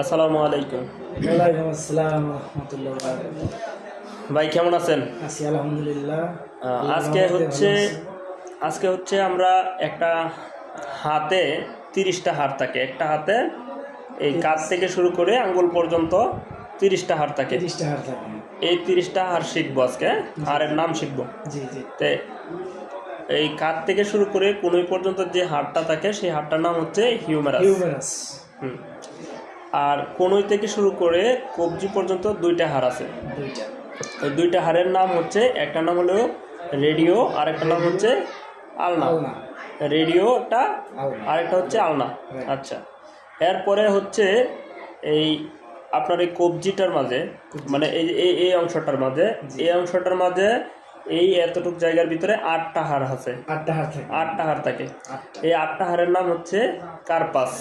আসসালামু আলাইকুম। ওয়ালাইকুম আসসালাম রাহমাতুল্লাহি ওয়া বারাকাতুহু। ভাই কেমন আছেন? আছি আলহামদুলিল্লাহ। আজকে হচ্ছে আমরা একটা হাতে 30টা হাড় থাকে, একটা হাতে এই কাঁধ থেকে শুরু করে আঙ্গুল পর্যন্ত 30টা হাড় থাকে। 30টা হাড় থাকে। এই 30টা হাড় শিখবো আজকে, হাড়ের নাম শিখবো। জি জি। তে এই কাঁধ থেকে শুরু করে কনুই পর্যন্ত যে হাড়টা থাকে সেই হাড়টার নাম হচ্ছে হিউমেরাস। আর কনুই থেকে শুরু করে কবজি পর্যন্ত 2টা হাড় আছে। ওই 2টা হাড়ের নাম হচ্ছে, একটা নাম হলো রেডিও আর একটা নাম হচ্ছে আলনা। রেডিওটা আরেকটা হচ্ছে আলনা। আচ্ছা, এরপরে হচ্ছে এই আপনার এই কবজিটার মাঝে, মানে এই অংশটার মাঝে, এই অংশটার মাঝে এই এতটুক জায়গার ভিতরে 8টা হাড় আছে। 8টা হাড় থাকে। এই 8টা হাড়ের নাম হচ্ছে কার্পাস।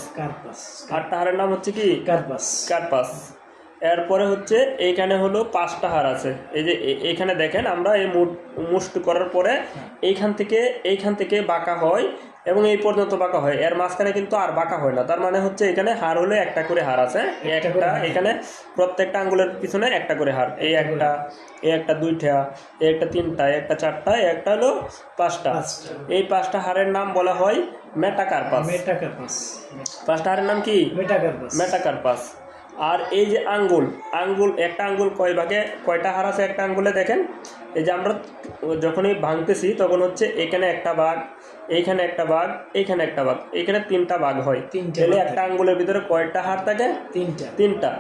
8টা হাড়ের নাম হচ্ছে কি? কার্পাস। এরপরে হচ্ছে এইখানে হলো 5টা হাড় আছে। এই যে এইখানে দেখেন, আমরা এই মুষ্ট করার পরে এইখান থেকে বাঁকা হয় এবং এই পর্যন্ত বাঁকা হয়, এর মাঝখানে কিন্তু আর বাঁকা হয় না। তার মানে হচ্ছে এখানে হাড় হলে একটা করে হাড় আছে, এখানে প্রত্যেকটা আঙ্গুলের পিছনে একটা করে হাড়। এই একটা 2টা, এই একটা 3টা, একটা 4টা, এই একটা হলো 5টা। এই 5টা হাড়ের নাম বলা হয় মেটাকার্পাস। 5টা হাড়ের নাম কি? মেটাকার্পাস। আর এই যে আঙ্গুল, একটা আঙ্গুল কয়টা হাড় আছে একটা আঙ্গুলে দেখেন। এই যে আমরা যখনই ভাঙতেছি তখন হচ্ছে এখানে একটা ভাগ, এইখানে একটা ভাগ, এইখানে একটা ভাগ, এইখানে 3টা ভাগ হয়। তাহলে একটা আঙ্গুলের ভিতরে কয়টা হাড় থাকে? 3টা।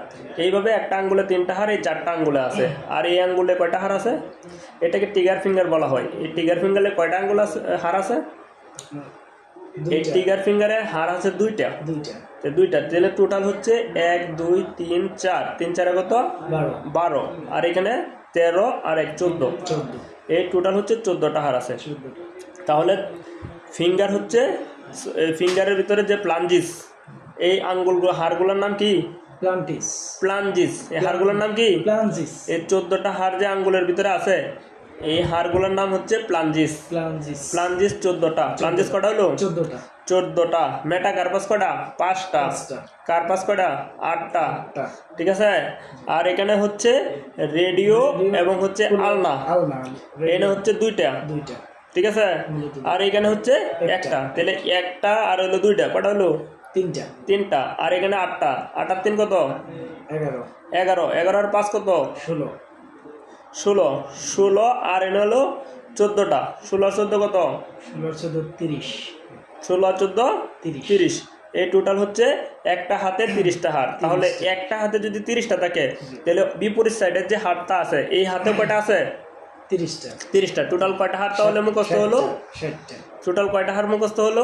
এইভাবে একটা আঙ্গুলে 3টা হাড়, এই 4টা আঙ্গুলে আছে। আর এই আঙ্গুলে কয়টা হাড় আছে? এটাকে টিগার ফিঙ্গার বলা হয়। এই টিগার ফিঙ্গারে কয়টা আঙ্গুল হাড় আছে? এই টিগার ফিঙ্গারে হাড় আছে 2টা। তাহলে টোটাল হচ্ছে 1 2 3 4, 3 4 কত? 12। আর এখানে 13 আর 1 14। এই টোটাল হচ্ছে 14টা হাড় আছে। তাহলে ফিঙ্গার হচ্ছে, ফিঙ্গারের ভিতরে যে প্লাঞ্জিস, এই আঙ্গুলগুলো হাড়গুলোর নাম কি? প্লাঞ্জিস। এই হাড়গুলোর নাম কি? এই 14টা হাড় যে আঙ্গুলের ভিতরে আছে, এই হাড়গুলোর নাম হচ্ছে প্লাঞ্জিস। 14টা। প্লাঞ্জিস কটা হলো? 14টা। মেটাকার্পাস কটা? 5টা। কার্পাস কটা? 8টা। ঠিক আছে। আর এখানে হচ্ছে রেডিও এবং হচ্ছে আলনা, এখানে হচ্ছে 2টা। ঠিক আছে। আর এখানে হচ্ছে একটা। তাহলে একটা আর হলো 2টা, কটা হলো? 3টা। আর এখানে 8টা। 8 আর 3 কত? 11। 11 আর 5 কত? 16। আর এনে হলো 14টা। 16 আর 14 কত? 16 আর 14 30। এই টোটাল হচ্ছে একটা হাতে 30টা হাড়। তাহলে একটা হাতে যদি 30টা থাকে, তাহলে বিপরীত সাইডের যে হাড়টা আছে, এই হাতে কয়টা আছে? 30টা। টোটাল কয়টা হাড় তাহলে মুখস্থ হলো? 60টা। টোটাল কয়টা হাড় মুখস্থ হলো?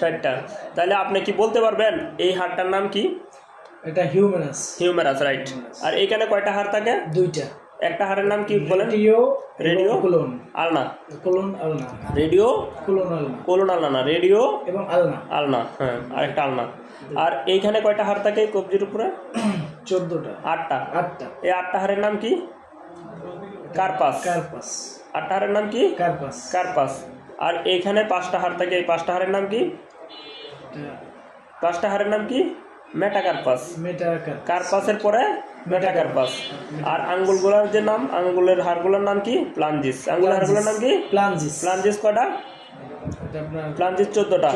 60টা। তাহলে আপনি কি বলতে পারবেন এই হাড়টার নাম কি? এটা হিউমেরাস, রাইট। আর এখানে কয়টা হাড় থাকে? 2টা। একটা হাড়ের নাম কি বলেন? রেডিও আলনা। রেডিও কোলন আলনা না, রেডিও এবং আলনা। হ্যাঁ, আরেকটা আলনা। আর এইখানে কয়টা হাড় থাকে কবজির উপরে? 14টা। 8টা। এই 8টা হাড়ের নাম কি? কার্পাস। 8টা হাড়ের নাম কি? কার্পাস। আর এইখানে 5টা হাড় থাকে, এই 5টা হাড়ের নাম কি? 5টা হাড়ের নাম কি? মেটাকার্পাস। কার্পাসের পরে মেটাকার্পাস। আর আঙ্গুলগুলোর যে নাম, আঙ্গুলের হাড়গুলোর নাম কি? প্লাঞ্জিস। আঙ্গুলের হাড়গুলোর নাম কি? প্লাঞ্জিস কয়টা? প্লাঞ্জিস 14টা।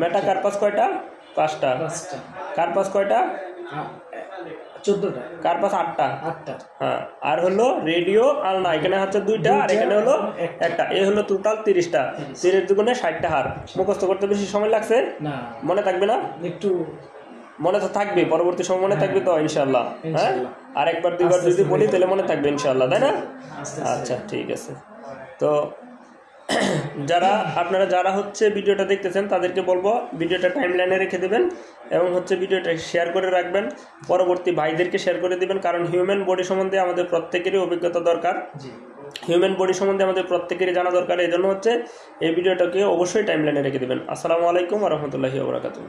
মেটাকার্পাস কয়টা? 5টা। কার্পাস কয়টা? 14টা। কার্পাস 8টা। হ্যাঁ। আর হলো রেডিও আলনা, এখানে হচ্ছে 2টা আর এখানে হলো একটা। এই হলো টোটাল 30টা। 30 দুগুণে 60টা হাড়। মুখস্থ করতে বেশি সময় লাগছে না? মনে থাকবে না? একটু মনে তো থাকবে, পরবর্তী সময় মনে থাকবে তো ইনশাল্লাহ। হ্যাঁ, আর একবার 2বার যদি বলি তাহলে মনে থাকবে ইনশাল্লাহ, তাই না? আচ্ছা, ঠিক আছে। তো আপনারা যারা হচ্ছে ভিডিওটা দেখতেছেন তাদেরকে বলবো ভিডিওটা টাইমলাইনে রেখে দেবেন এবং হচ্ছে ভিডিওটা শেয়ার করে রাখবেন, পরবর্তী ভাইদেরকে শেয়ার করে দিবেন। কারণ হিউম্যান বডি সম্বন্ধে আমাদের প্রত্যেকেরই অভিজ্ঞতা দরকার, হিউম্যান বডি সম্বন্ধে আমাদের প্রত্যেকেরই জানা দরকার। এই জন্য হচ্ছে এই ভিডিওটাকে অবশ্যই টাইমলাইনে রেখে দেবেন। আসসালামু আলাইকুম ওয়া রাহমাতুল্লাহি ওয়া বারাকাতুহু।